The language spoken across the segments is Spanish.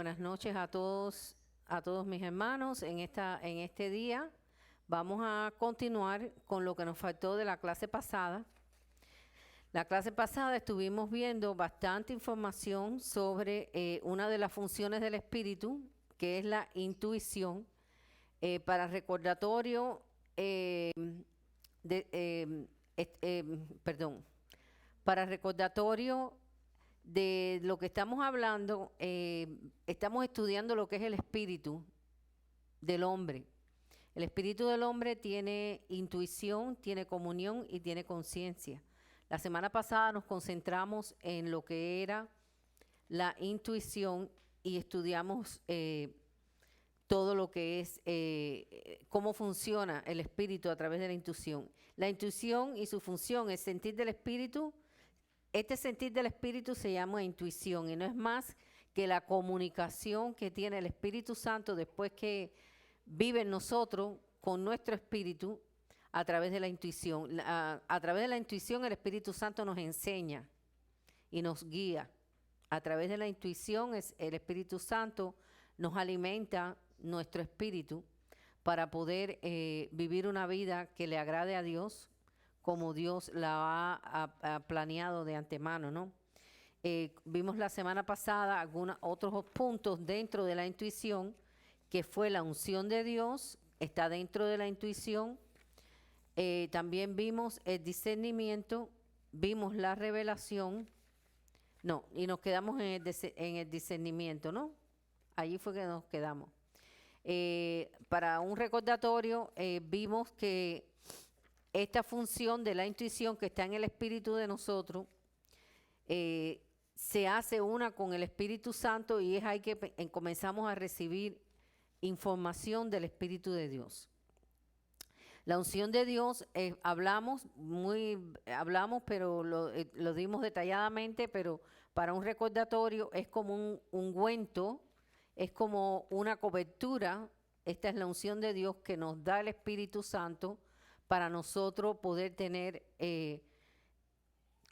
buenas noches a todos mis hermanos. En este día vamos a continuar con lo que nos faltó de la clase pasada. La clase pasada estuvimos viendo bastante información sobre una de las funciones del espíritu, que es la intuición. Para recordatorio, de, perdón, para recordatorio de lo que estamos hablando, estamos estudiando lo que es el espíritu del hombre. El espíritu del hombre tiene intuición, tiene comunión y tiene conciencia. La semana pasada nos concentramos en lo que era la intuición y estudiamos todo lo que es cómo funciona el espíritu a través de la intuición. La intuición y su función, el sentir del espíritu. Este sentir del espíritu se llama intuición y no es más que la comunicación que tiene el Espíritu Santo después que vive en nosotros con nuestro espíritu a través de la intuición. A través de la intuición el Espíritu Santo nos enseña y nos guía. A través de la intuición el Espíritu Santo nos alimenta nuestro espíritu para poder vivir una vida que le agrade a Dios, como Dios la ha planeado de antemano, ¿no? Vimos la semana pasada algunos otros puntos dentro de la intuición, que fue la unción de Dios, está dentro de la intuición. También vimos el discernimiento, vimos la revelación, no, y nos quedamos en el discernimiento, ¿no? Allí fue que nos quedamos. Para un recordatorio, vimos que esta función de la intuición que está en el espíritu de nosotros se hace una con el Espíritu Santo y es ahí que comenzamos a recibir información del Espíritu de Dios. La unción de Dios, hablamos, pero lo dimos detalladamente, pero para un recordatorio es como un ungüento, es como una cobertura. Esta es la unción de Dios que nos da el Espíritu Santo para nosotros poder tener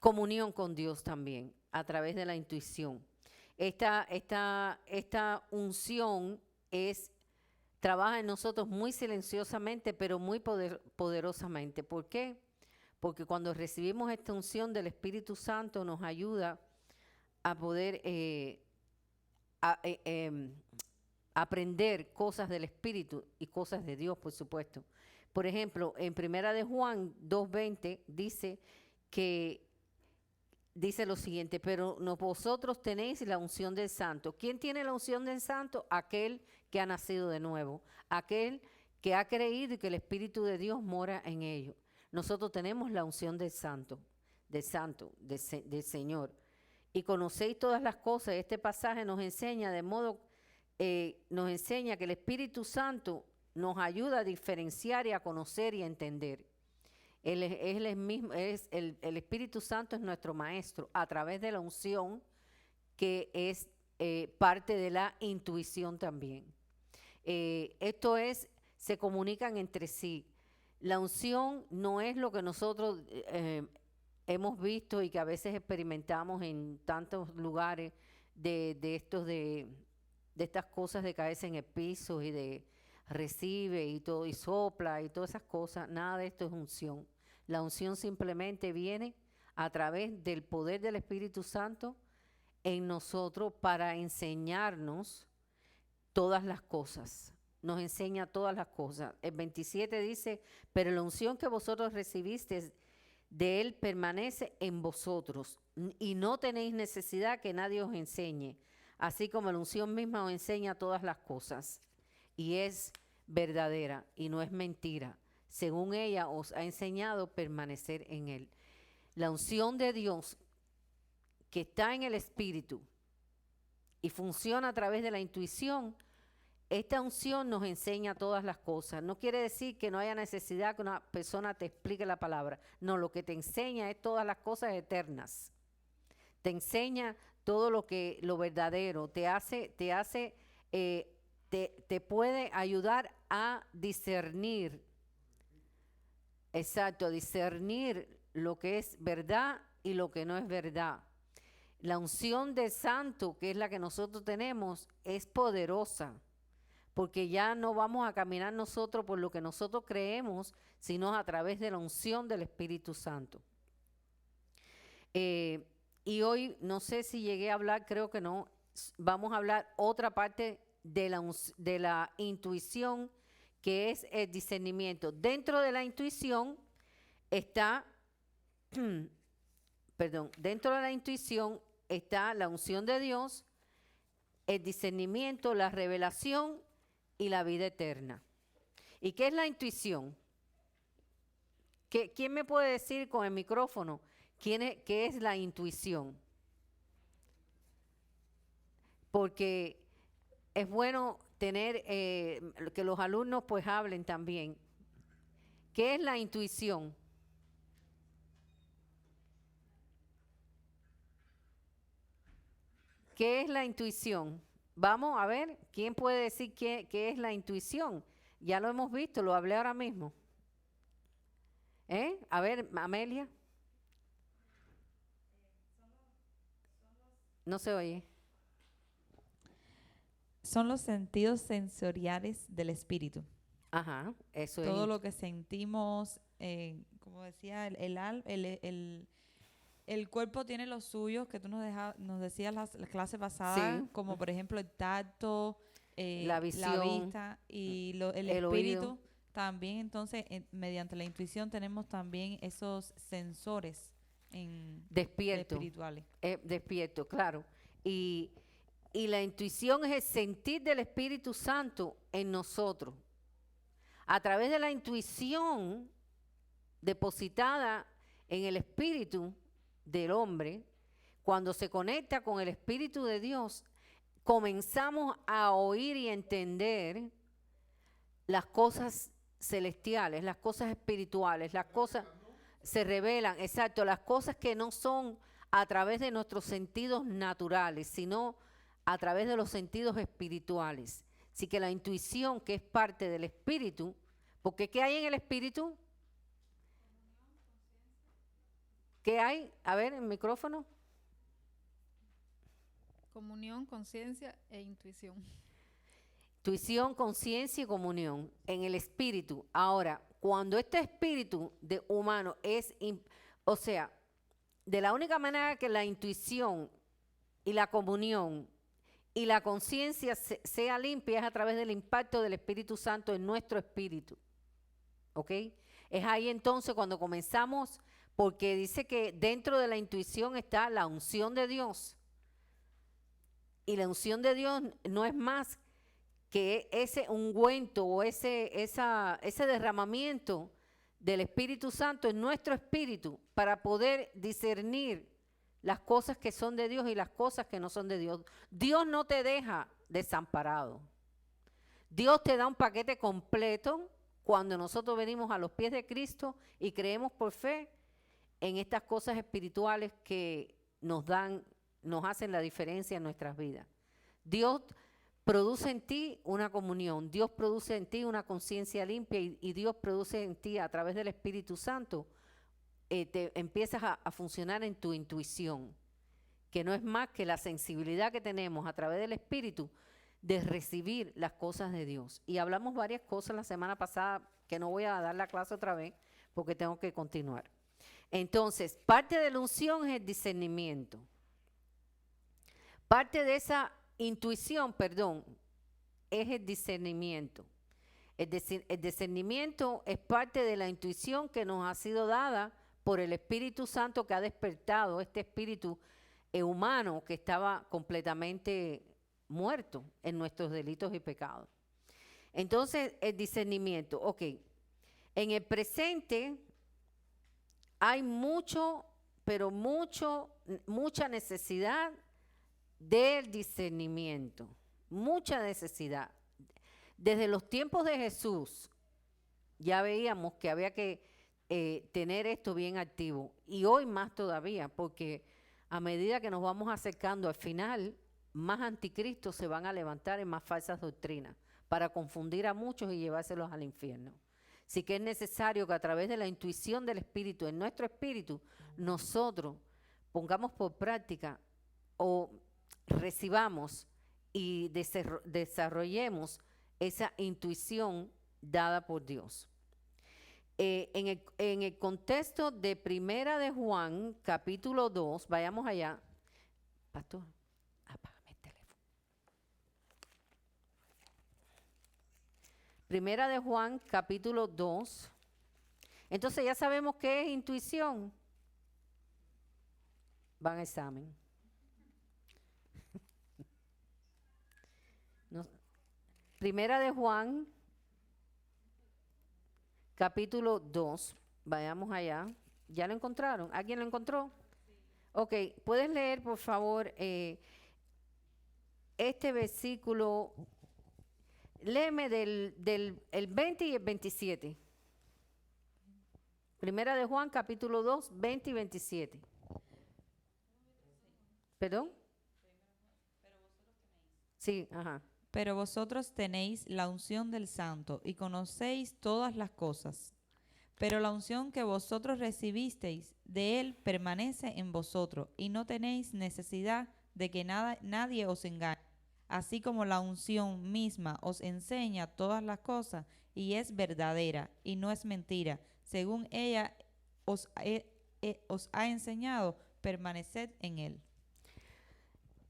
comunión con Dios también a través de la intuición. Esta unción trabaja en nosotros muy silenciosamente, pero muy poderosamente. ¿Por qué? Porque cuando recibimos esta unción del Espíritu Santo nos ayuda a poder aprender cosas del Espíritu y cosas de Dios, por supuesto. Por ejemplo, en Primera de Juan 2:20 dice lo siguiente: pero no, vosotros tenéis la unción del Santo. ¿Quién tiene la unción del Santo? Aquel que ha nacido de nuevo, aquel que ha creído y que el Espíritu de Dios mora en ellos. Nosotros tenemos la unción del Santo, del Señor. Y conocéis todas las cosas. Este pasaje nos enseña nos enseña que el Espíritu Santo nos ayuda a diferenciar y a conocer y a entender. El Espíritu Santo es nuestro maestro a través de la unción, que es parte de la intuición también. Se comunican entre sí. La unción no es lo que nosotros hemos visto y que a veces experimentamos en tantos lugares de estas cosas de caerse en el piso y de recibe y todo y sopla y todas esas cosas. Nada de esto es unción. La unción simplemente viene a través del poder del Espíritu Santo en nosotros para enseñarnos todas las cosas. Nos enseña todas las cosas. El 27 dice: pero la unción que vosotros recibisteis de Él permanece en vosotros y no tenéis necesidad que nadie os enseñe, así como la unción misma os enseña todas las cosas y es verdadera y no es mentira. Según ella os ha enseñado permanecer en Él. La unción de Dios que está en el Espíritu y funciona a través de la intuición, esta unción nos enseña todas las cosas. No quiere decir que no haya necesidad que una persona te explique la palabra. No, lo que te enseña es todas las cosas eternas. Te enseña todo lo verdadero. Te puede ayudar a discernir. Exacto, discernir lo que es verdad y lo que no es verdad. La unción del santo, que es la que nosotros tenemos, es poderosa, porque ya no vamos a caminar nosotros por lo que nosotros creemos, sino a través de la unción del Espíritu Santo. Y hoy, no sé si llegué a hablar, creo que no, vamos a hablar otra parte de la intuición, que es el discernimiento. Dentro de la intuición está, dentro de la intuición está la unción de Dios, el discernimiento, la revelación y la vida eterna. ¿Y qué es la intuición? ¿Quién me puede decir con el micrófono qué es la intuición? Porque es bueno tener que los alumnos pues hablen también. ¿Qué es la intuición? ¿Qué es la intuición? Vamos a ver, ¿quién puede decir qué es la intuición? Ya lo hemos visto, lo hablé ahora mismo. A ver, Amelia. No se oye. Son los sentidos sensoriales del espíritu. Ajá, eso es. Todo lo que sentimos, como decía, el cuerpo tiene los suyos, que tú nos decías las clases pasadas, Sí. como por ejemplo el tacto, La visión, vista y el el espíritu. oído. También entonces, mediante la intuición tenemos también esos sensores Despierto. espirituales. Despierto, claro. Y la intuición es el sentir del Espíritu Santo en nosotros. A través de la intuición depositada en el espíritu del hombre, cuando se conecta con el Espíritu de Dios, comenzamos a oír y entender las cosas celestiales, las cosas espirituales, las cosas se revelan, exacto, las cosas que no son a través de nuestros sentidos naturales, sino a través de los sentidos espirituales. Así que la intuición, que es parte del espíritu, porque ¿qué hay en el espíritu? ¿Qué hay? A ver, el micrófono. Comunión, conciencia e intuición. Intuición, conciencia y comunión en el espíritu. Ahora, cuando este espíritu de humano es, o sea, de la única manera que la intuición y la comunión y la conciencia sea limpia es a través del impacto del Espíritu Santo en nuestro espíritu. ¿Ok? Es ahí entonces cuando comenzamos, porque dice que dentro de la intuición está la unción de Dios. Y la unción de Dios no es más que ese ungüento o ese derramamiento del Espíritu Santo en nuestro espíritu para poder discernir las cosas que son de Dios y las cosas que no son de Dios. Dios no te deja desamparado. Dios te da un paquete completo cuando nosotros venimos a los pies de Cristo y creemos por fe en estas cosas espirituales que nos hacen la diferencia en nuestras vidas. Dios produce en ti una comunión, Dios produce en ti una conciencia limpia y Dios produce en ti a través del Espíritu Santo, te empiezas a funcionar en tu intuición, que no es más que la sensibilidad que tenemos a través del Espíritu de recibir las cosas de Dios. Y hablamos varias cosas la semana pasada, que no voy a dar la clase otra vez porque tengo que continuar. Entonces, parte de la unción es el discernimiento. Parte de esa intuición, es el discernimiento. El discernimiento es parte de la intuición que nos ha sido dada por el Espíritu Santo, que ha despertado este espíritu humano que estaba completamente muerto en nuestros delitos y pecados. Entonces, el discernimiento, ok. En el presente hay mucha necesidad del discernimiento, mucha necesidad. Desde los tiempos de Jesús ya veíamos que había que tener esto bien activo, y hoy más todavía, porque a medida que nos vamos acercando al final, más anticristos se van a levantar en más falsas doctrinas para confundir a muchos y llevárselos al infierno. Así que es necesario que a través de la intuición del Espíritu, en nuestro espíritu, nosotros pongamos por práctica o recibamos y desarrollemos esa intuición dada por Dios. En el contexto de Primera de Juan, capítulo 2, vayamos allá. Pastor, apágame el teléfono. Primera de Juan, capítulo 2. Entonces ya sabemos qué es intuición. Van a examen. Primera de Juan, capítulo 2. Vayamos allá. ¿Ya lo encontraron? ¿Alguien lo encontró? Ok, ¿puedes leer, por favor, este versículo? Léeme el 20 y el 27. Primera de Juan, capítulo 2, 20 y 27. ¿Perdón? Sí, ajá. Pero vosotros tenéis la unción del Santo y conocéis todas las cosas. Pero la unción que vosotros recibisteis de él permanece en vosotros y no tenéis necesidad de que nadie os engañe. Así como la unción misma os enseña todas las cosas y es verdadera y no es mentira, según ella os ha enseñado, permaneced en él.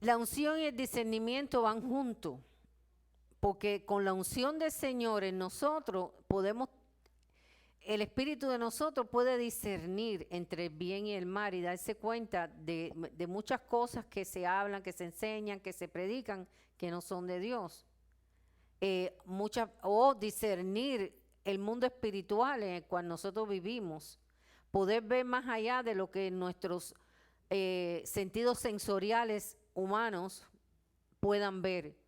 La unción y el discernimiento van juntos, porque con la unción del Señor en nosotros podemos, el Espíritu de nosotros puede discernir entre el bien y el mal y darse cuenta de muchas cosas que se hablan, que se enseñan, que se predican, que no son de Dios. O discernir el mundo espiritual en el cual nosotros vivimos, poder ver más allá de lo que nuestros sentidos sensoriales humanos puedan ver.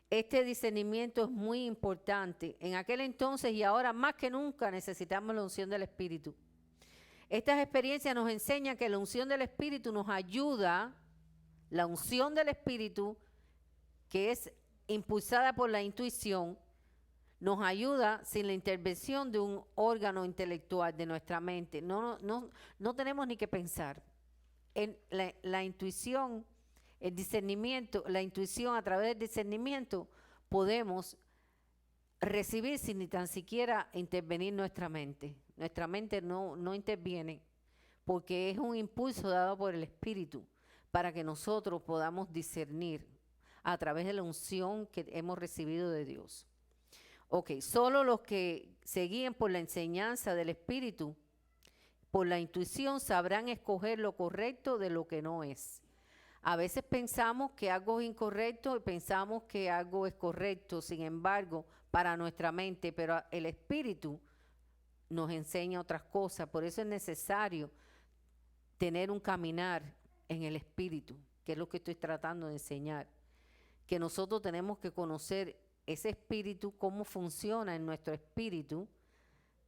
Este discernimiento es muy importante. En aquel entonces y ahora más que nunca necesitamos la unción del Espíritu. Estas experiencias nos enseñan que la unción del Espíritu nos ayuda, la unción del Espíritu, que es impulsada por la intuición, nos ayuda sin la intervención de un órgano intelectual de nuestra mente. No tenemos ni que pensar. La intuición, el discernimiento, la intuición a través del discernimiento podemos recibir sin ni tan siquiera intervenir nuestra mente. Nuestra mente no interviene porque es un impulso dado por el Espíritu para que nosotros podamos discernir a través de la unción que hemos recibido de Dios. Ok, solo los que se guíen por la enseñanza del Espíritu, por la intuición, sabrán escoger lo correcto de lo que no es. A veces pensamos que algo es incorrecto y pensamos que algo es correcto, sin embargo, para nuestra mente, pero el Espíritu nos enseña otras cosas. Por eso es necesario tener un caminar en el Espíritu, que es lo que estoy tratando de enseñar. Que nosotros tenemos que conocer ese Espíritu, cómo funciona en nuestro espíritu,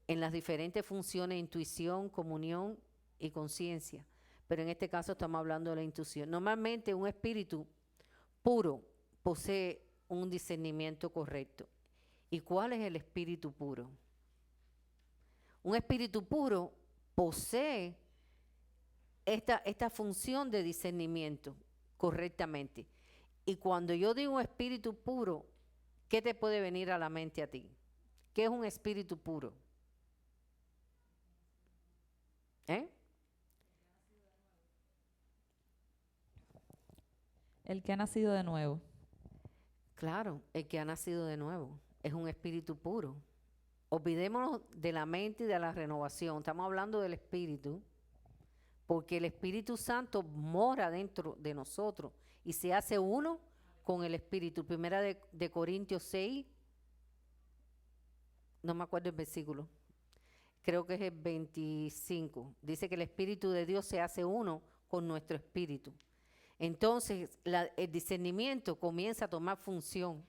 en las diferentes funciones, intuición, comunión y conciencia. Pero en este caso estamos hablando de la intuición. Normalmente un espíritu puro posee un discernimiento correcto. ¿Y cuál es el espíritu puro? Un espíritu puro posee esta función de discernimiento correctamente. Y cuando yo digo espíritu puro, ¿qué te puede venir a la mente a ti? ¿Qué es un espíritu puro? El que ha nacido de nuevo. Claro, el que ha nacido de nuevo es un espíritu puro. Olvidémonos de la mente y de la renovación. Estamos hablando del espíritu, porque el Espíritu Santo mora dentro de nosotros y se hace uno con el Espíritu. Primera de Corintios 6, no me acuerdo el versículo, creo que es el 25. Dice que el Espíritu de Dios se hace uno con nuestro espíritu. Entonces, el discernimiento comienza a tomar función.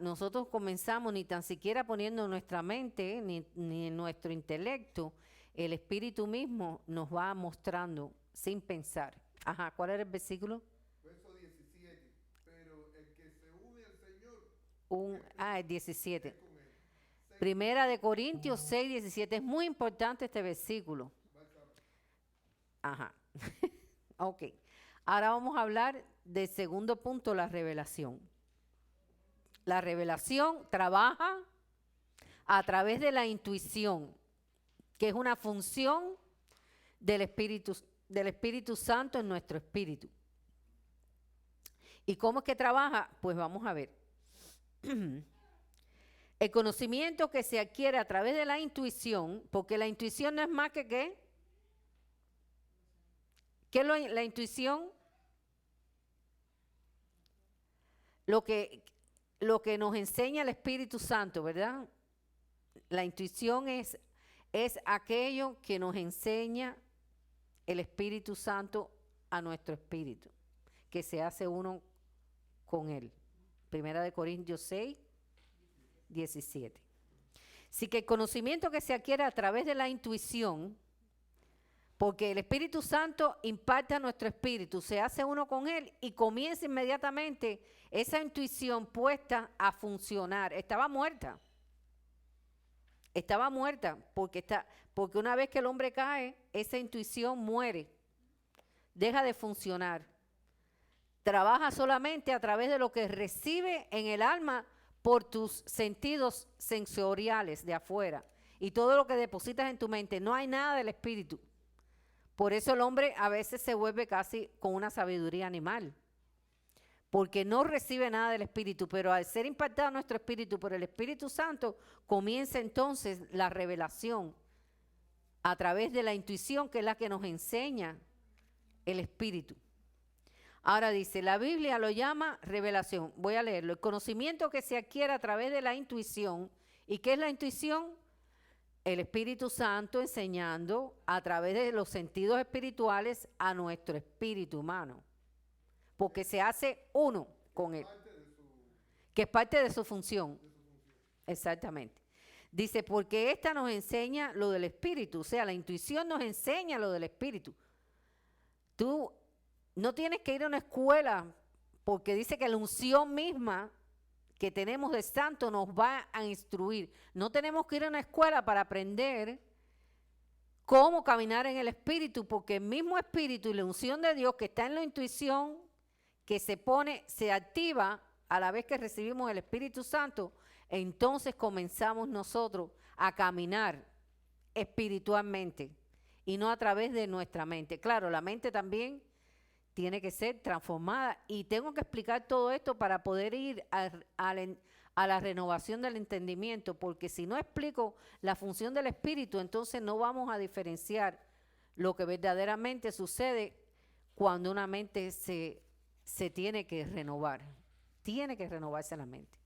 Nosotros comenzamos ni tan siquiera poniendo nuestra mente ni en nuestro intelecto, el Espíritu mismo nos va mostrando sin pensar. Ajá, ¿cuál era el versículo? Verso 17. Pero el que se une al Señor. El 17. Primera de Corintios 6, 17. Es muy importante este versículo. Ajá. Ok. Ahora vamos a hablar del segundo punto, la revelación. La revelación trabaja a través de la intuición, que es una función del Espíritu Santo en nuestro espíritu. ¿Y cómo es que trabaja? Pues vamos a ver. El conocimiento que se adquiere a través de la intuición, porque la intuición no es más que ¿qué? ¿Qué es la intuición? Lo que nos enseña el Espíritu Santo, ¿verdad? La intuición es aquello que nos enseña el Espíritu Santo a nuestro espíritu, que se hace uno con él. Primera de Corintios 6, 17. Así que el conocimiento que se adquiere a través de la intuición, porque el Espíritu Santo impacta a nuestro espíritu, se hace uno con él y comienza inmediatamente esa intuición puesta a funcionar. Estaba muerta porque una vez que el hombre cae, esa intuición muere, deja de funcionar. Trabaja solamente a través de lo que recibe en el alma por tus sentidos sensoriales de afuera y todo lo que depositas en tu mente. No hay nada del espíritu. Por eso el hombre a veces se vuelve casi con una sabiduría animal, porque no recibe nada del Espíritu, pero al ser impactado nuestro espíritu por el Espíritu Santo, comienza entonces la revelación a través de la intuición, que es la que nos enseña el Espíritu. Ahora dice, la Biblia lo llama revelación. Voy a leerlo. El conocimiento que se adquiere a través de la intuición. ¿Y qué es la intuición? El Espíritu Santo enseñando a través de los sentidos espirituales a nuestro espíritu humano. Porque se hace uno con él. Que es parte de su función. Exactamente. Dice, porque esta nos enseña lo del espíritu. O sea, la intuición nos enseña lo del espíritu. Tú no tienes que ir a una escuela, porque dice que la unción misma que tenemos de santo nos va a instruir. No tenemos que ir a una escuela para aprender cómo caminar en el espíritu, porque el mismo espíritu y la unción de Dios que está en la intuición, que se activa a la vez que recibimos el Espíritu Santo, entonces comenzamos nosotros a caminar espiritualmente y no a través de nuestra mente. Claro, la mente también tiene que ser transformada y tengo que explicar todo esto para poder ir a la renovación del entendimiento, porque si no explico la función del espíritu, entonces no vamos a diferenciar lo que verdaderamente sucede cuando una mente se tiene que renovar. Tiene que renovarse la mente.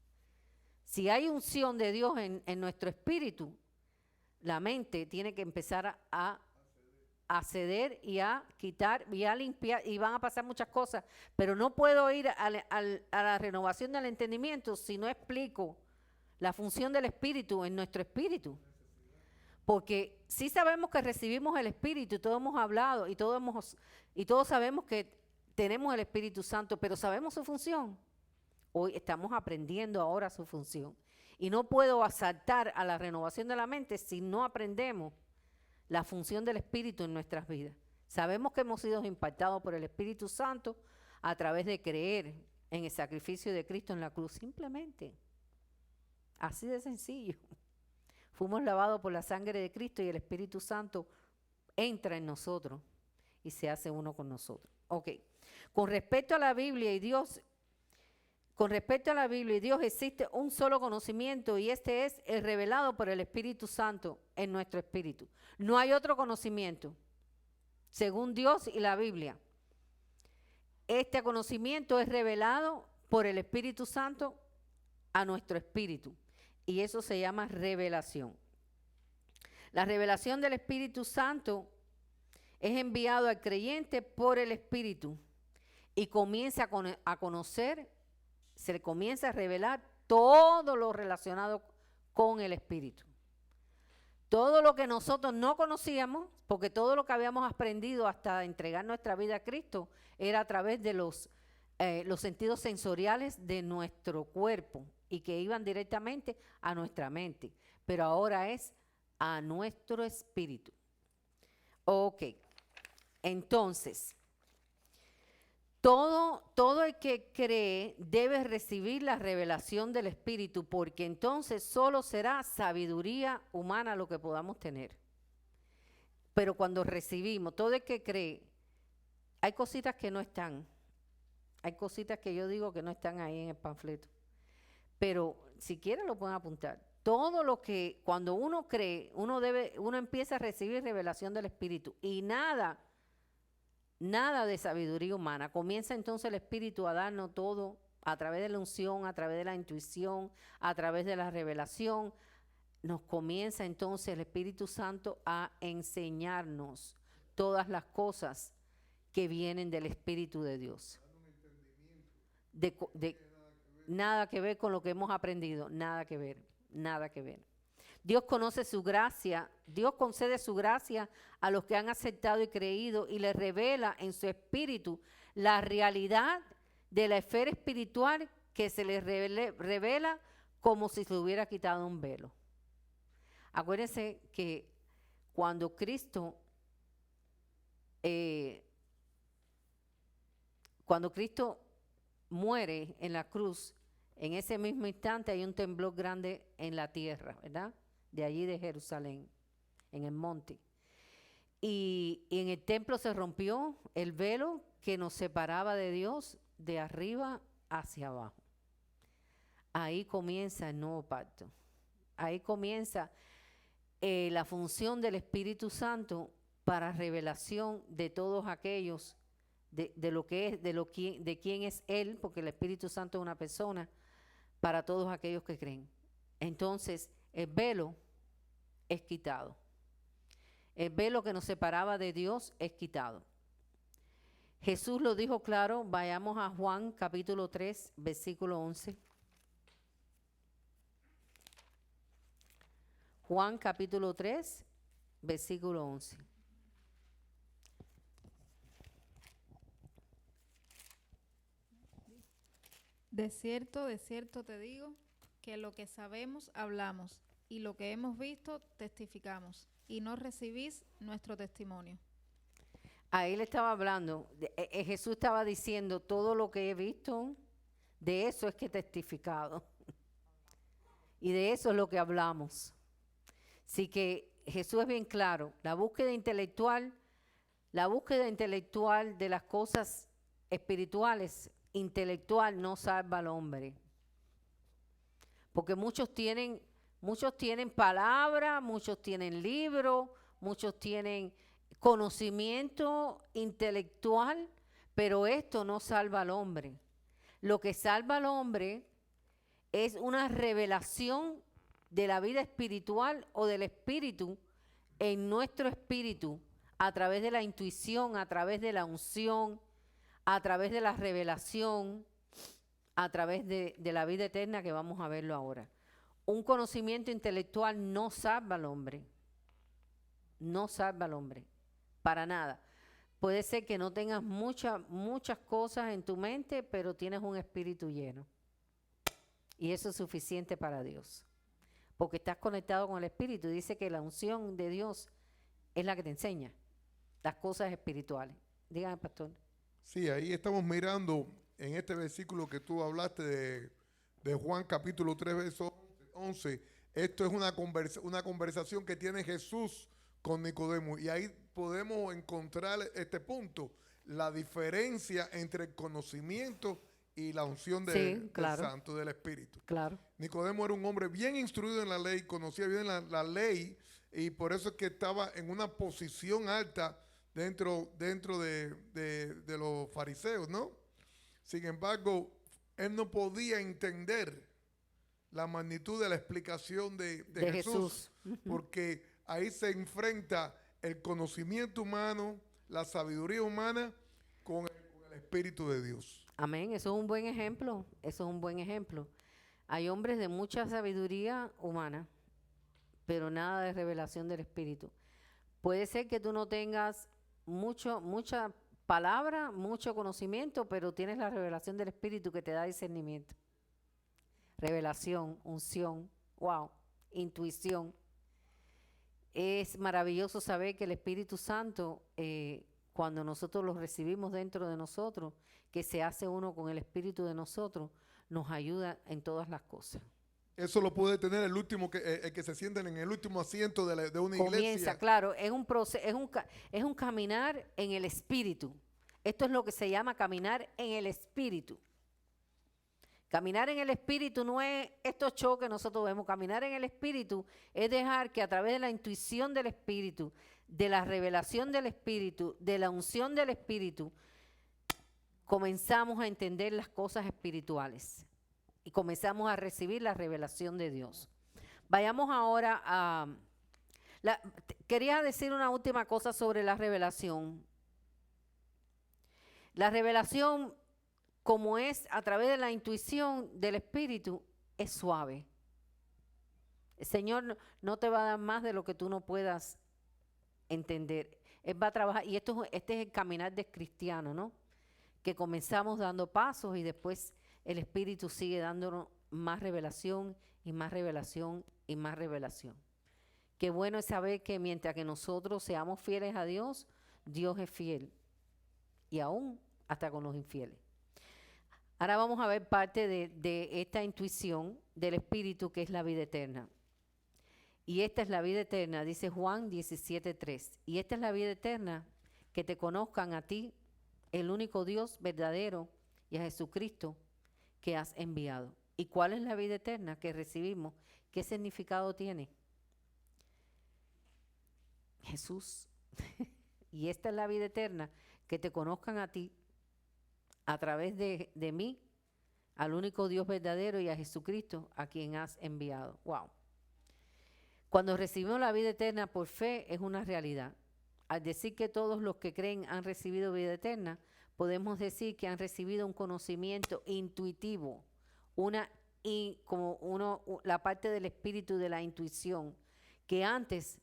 Si hay unción de Dios en nuestro espíritu, la mente tiene que empezar a ceder y a quitar y a limpiar, y van a pasar muchas cosas, pero no puedo ir a la renovación del entendimiento si no explico la función del espíritu en nuestro espíritu. Porque sí sabemos que recibimos el espíritu, y todos hemos hablado, y todos sabemos que tenemos el Espíritu Santo, pero ¿sabemos su función? Hoy estamos aprendiendo ahora su función. Y no puedo asaltar a la renovación de la mente si no aprendemos la función del Espíritu en nuestras vidas. Sabemos que hemos sido impactados por el Espíritu Santo a través de creer en el sacrificio de Cristo en la cruz. Simplemente. Así de sencillo. Fuimos lavados por la sangre de Cristo y el Espíritu Santo entra en nosotros y se hace uno con nosotros. Ok. Con respecto a la Biblia y Dios existe un solo conocimiento y este es el revelado por el Espíritu Santo en nuestro espíritu. No hay otro conocimiento, según Dios y la Biblia. Este conocimiento es revelado por el Espíritu Santo a nuestro espíritu y eso se llama revelación. La revelación del Espíritu Santo es enviado al creyente por el Espíritu y comienza a conocer, se le comienza a revelar todo lo relacionado con el Espíritu. Todo lo que nosotros no conocíamos, porque todo lo que habíamos aprendido hasta entregar nuestra vida a Cristo era a través de los sentidos sensoriales de nuestro cuerpo y que iban directamente a nuestra mente. Pero ahora es a nuestro espíritu. Ok, entonces, todo el que cree debe recibir la revelación del Espíritu, porque entonces solo será sabiduría humana lo que podamos tener. Pero cuando recibimos, todo el que cree, hay cositas que no están. Hay cositas que yo digo que no están ahí en el panfleto. Pero si quieren lo pueden apuntar. Todo lo que, cuando uno cree, uno empieza a recibir revelación del Espíritu. Y nada de sabiduría humana. Comienza entonces el Espíritu a darnos todo a través de la unción, a través de la intuición, a través de la revelación. Nos comienza entonces el Espíritu Santo a enseñarnos todas las cosas que vienen del Espíritu de Dios. Nada que ver con lo que hemos aprendido, nada que ver. Dios conoce su gracia, Dios concede su gracia a los que han aceptado y creído y les revela en su espíritu la realidad de la esfera espiritual que se les revela como si se hubiera quitado un velo. Acuérdense que cuando Cristo muere en la cruz, en ese mismo instante hay un temblor grande en la tierra, ¿verdad? De allí de Jerusalén, en el monte. Y en el templo se rompió el velo que nos separaba de Dios de arriba hacia abajo. Ahí comienza el nuevo pacto. Ahí comienza la función del Espíritu Santo para revelación de todos aquellos, de lo que es, de quién es Él, porque el Espíritu Santo es una persona, para todos aquellos que creen. Entonces, el velo es quitado. El velo que nos separaba de Dios es quitado. Jesús lo dijo claro, vayamos a Juan capítulo 3, versículo 11. Juan capítulo 3, versículo 11. De cierto te digo, que lo que sabemos hablamos, y lo que hemos visto testificamos, y no recibís nuestro testimonio. Ahí le estaba hablando, Jesús estaba diciendo, todo lo que he visto, de eso es que he testificado. Y de eso es lo que hablamos. Así que Jesús es bien claro, la búsqueda intelectual de las cosas espirituales, intelectual no salva al hombre. Porque muchos tienen palabra, muchos tienen libros, muchos tienen conocimiento intelectual, pero esto no salva al hombre. Lo que salva al hombre es una revelación de la vida espiritual o del espíritu en nuestro espíritu, a través de la intuición, a través de la unción, a través de la revelación, a través de la vida eterna, que vamos a verlo ahora. Un conocimiento intelectual no salva al hombre. No salva al hombre. Para nada. Puede ser que no tengas muchas cosas en tu mente, pero tienes un espíritu lleno. Y eso es suficiente para Dios. Porque estás conectado con el espíritu. Dice que la unción de Dios es la que te enseña las cosas espirituales. Dígame, pastor. Sí, ahí estamos mirando en este versículo que tú hablaste de Juan capítulo 3, verso 11. Esto es una conversación que tiene Jesús con Nicodemo. Y ahí podemos encontrar este punto, la diferencia entre el conocimiento y la unción del Santo, del Espíritu. Claro. Nicodemo era un hombre bien instruido en la ley, conocía bien la ley, y por eso es que estaba en una posición alta dentro de los fariseos, ¿no? Sin embargo, él no podía entender la magnitud de la explicación de Jesús, porque ahí se enfrenta el conocimiento humano, la sabiduría humana con el Espíritu de Dios. Amén, eso es un buen ejemplo, Hay hombres de mucha sabiduría humana, pero nada de revelación del Espíritu. Puede ser que tú no tengas mucha palabra, mucho conocimiento, pero tienes la revelación del Espíritu que te da discernimiento. Revelación, unción, wow, intuición. Es maravilloso saber que el Espíritu Santo, cuando nosotros lo recibimos dentro de nosotros, que se hace uno con el Espíritu de nosotros, nos ayuda en todas las cosas. Eso lo puede tener el último el que se sienta en el último asiento de una Comienza, iglesia. claro, es un proceso, es un caminar en el Espíritu. Esto es lo que se llama caminar en el Espíritu. Caminar en el Espíritu no es estos shows que nosotros vemos. Caminar en el Espíritu es dejar que a través de la intuición del Espíritu, de la revelación del Espíritu, de la unción del Espíritu, comenzamos a entender las cosas espirituales y comenzamos a recibir la revelación de Dios. Vayamos ahora a... quería decir una última cosa sobre la revelación. La revelación, como es a través de la intuición del Espíritu, es suave. El Señor no te va a dar más de lo que tú no puedas entender. Él va a trabajar, y este es el caminar del cristiano, ¿no? Que comenzamos dando pasos y después el Espíritu sigue dándonos más revelación y más revelación y más revelación. Qué bueno es saber que mientras que nosotros seamos fieles a Dios, Dios es fiel. Y aún hasta con los infieles. Ahora vamos a ver parte de esta intuición del Espíritu, que es la vida eterna. Y esta es la vida eterna, dice Juan 17:3. Y esta es la vida eterna, que te conozcan a ti, el único Dios verdadero, y a Jesucristo que has enviado. ¿Y cuál es la vida eterna que recibimos? ¿Qué significado tiene? Jesús. Y esta es la vida eterna, que te conozcan a ti, a través de mí, al único Dios verdadero, y a Jesucristo a quien has enviado. Wow. Cuando recibimos la vida eterna por fe, es una realidad. Al decir que todos los que creen han recibido vida eterna, podemos decir que han recibido un conocimiento intuitivo, la parte del espíritu de la intuición, que antes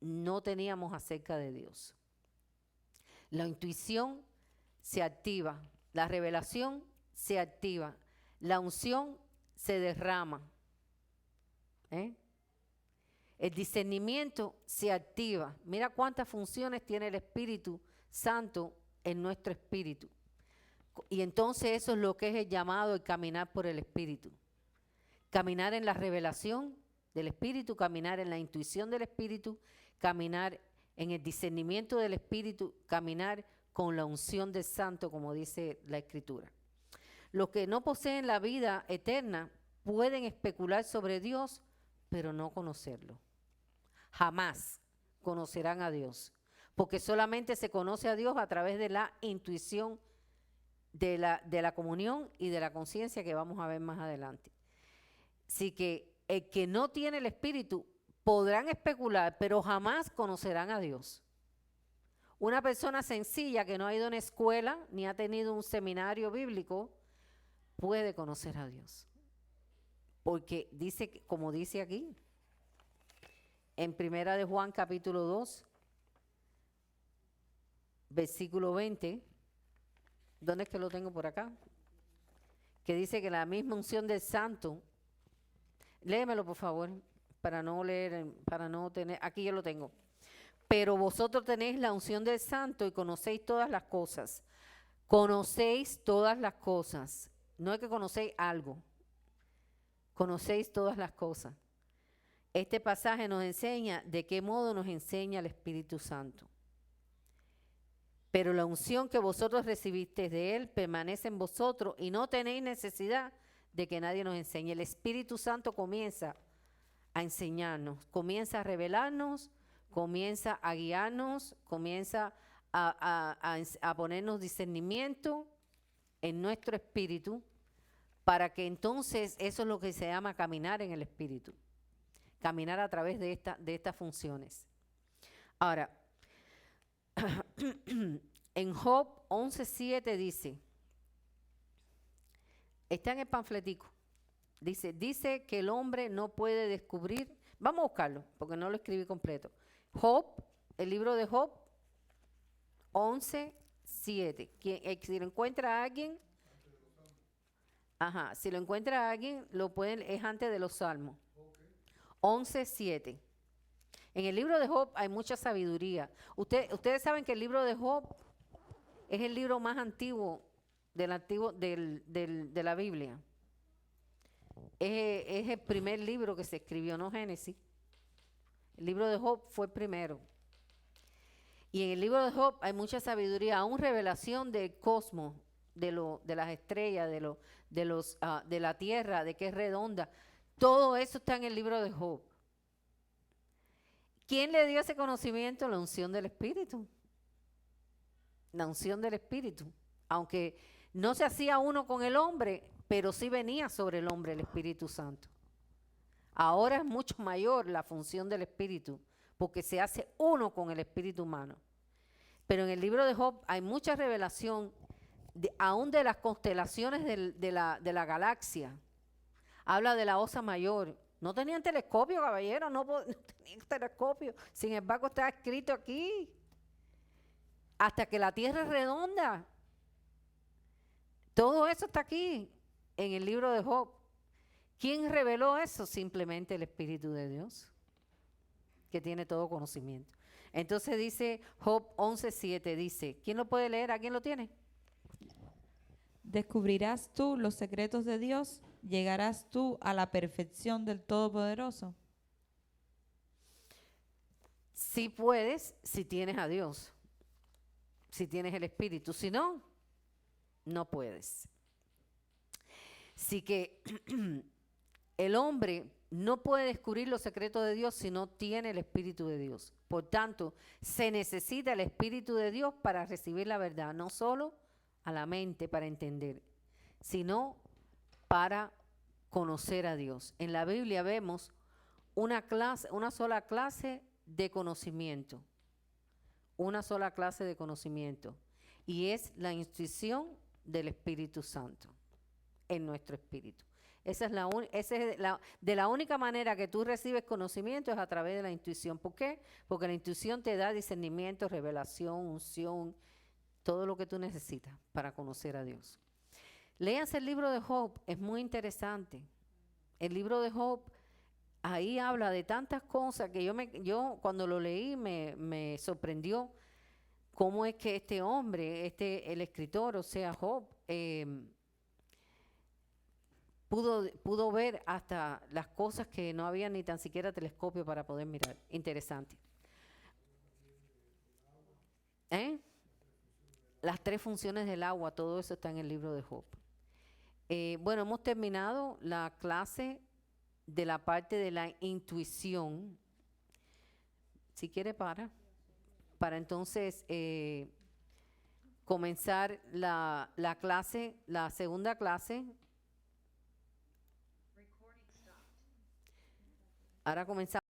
no teníamos acerca de Dios. La intuición se activa, la revelación se activa, la unción se derrama. El discernimiento se activa. Mira cuántas funciones tiene el Espíritu Santo en nuestro espíritu. Y entonces eso es lo que es el llamado, el caminar por el Espíritu. Caminar en la revelación del Espíritu, caminar en la intuición del Espíritu, caminar en el discernimiento del Espíritu, caminar con la unción del Santo, como dice la Escritura. Los que no poseen la vida eterna pueden especular sobre Dios, pero no conocerlo. Jamás conocerán a Dios, porque solamente se conoce a Dios a través de la intuición de la comunión y de la conciencia, que vamos a ver más adelante. Así que el que no tiene el Espíritu podrán especular, pero jamás conocerán a Dios. Una persona sencilla que no ha ido a una escuela ni ha tenido un seminario bíblico puede conocer a Dios. Porque dice, como dice aquí, en 1 de Juan capítulo 2, versículo 20, ¿dónde es que lo tengo por acá? Que dice que la misma unción del Santo, léemelo por favor, para no leer, para no tener, aquí yo lo tengo. Pero vosotros tenéis la unción del Santo y conocéis todas las cosas. Conocéis todas las cosas. No es que conocéis algo. Conocéis todas las cosas. Este pasaje nos enseña de qué modo nos enseña el Espíritu Santo. Pero la unción que vosotros recibisteis de Él permanece en vosotros y no tenéis necesidad de que nadie nos enseñe. El Espíritu Santo comienza a enseñarnos, comienza a revelarnos, comienza a guiarnos, comienza a ponernos discernimiento en nuestro espíritu, para que entonces eso es lo que se llama caminar en el Espíritu. Caminar a través de estas funciones. Ahora, en Job 11:7 dice, está en el panfletico, dice que el hombre no puede descubrir, vamos a buscarlo, porque no lo escribí completo. Job, el libro de Job 11:7. Si lo encuentra alguien, si lo encuentra alguien, es antes de los Salmos. 11:7. En el libro de Job hay mucha sabiduría. Ustedes saben que el libro de Job es el libro más antiguo de la Biblia. Es el primer libro que se escribió, no Génesis. El libro de Job fue el primero. Y en el libro de Job hay mucha sabiduría, aún revelación del cosmos, de las estrellas, de la tierra, de que es redonda. Todo eso está en el libro de Job. ¿Quién le dio ese conocimiento? La unción del Espíritu. La unción del Espíritu. Aunque no se hacía uno con el hombre, pero sí venía sobre el hombre el Espíritu Santo. Ahora es mucho mayor la función del Espíritu, porque se hace uno con el espíritu humano. Pero en el libro de Job hay mucha revelación, aún de las constelaciones de la galaxia. Habla de la Osa Mayor. No tenían telescopio, caballero, no tenían telescopio. Sin embargo, está escrito aquí. Hasta que la tierra es redonda. Todo eso está aquí, en el libro de Job. ¿Quién reveló eso? Simplemente el Espíritu de Dios, que tiene todo conocimiento. Entonces dice Job 11:7, dice, ¿quién lo puede leer? ¿A quién lo tiene? ¿Descubrirás tú los secretos de Dios? ¿Llegarás tú a la perfección del Todopoderoso? Sí puedes, si tienes a Dios, si tienes el Espíritu. Si no, no puedes. Así que el hombre no puede descubrir los secretos de Dios si no tiene el Espíritu de Dios. Por tanto, se necesita el Espíritu de Dios para recibir la verdad, no solo a la mente para entender, sino para conocer a Dios. En la Biblia vemos una sola clase de conocimiento, una sola clase de conocimiento, y es la instrucción del Espíritu Santo en nuestro espíritu. De la única manera que tú recibes conocimiento es a través de la intuición. ¿Por qué? Porque la intuición te da discernimiento, revelación, unción, todo lo que tú necesitas para conocer a Dios. Léanse el libro de Job, es muy interesante. El libro de Job, ahí habla de tantas cosas que yo cuando lo leí me sorprendió cómo es que este hombre, el escritor, o sea, Job, pudo ver hasta las cosas que no había ni tan siquiera telescopio para poder mirar. Interesante. Las 3 funciones del agua, todo eso está en el libro de Job. Bueno, hemos terminado la clase de la parte de la intuición. Si quiere para entonces comenzar la clase, la segunda clase. Ahora comenzamos.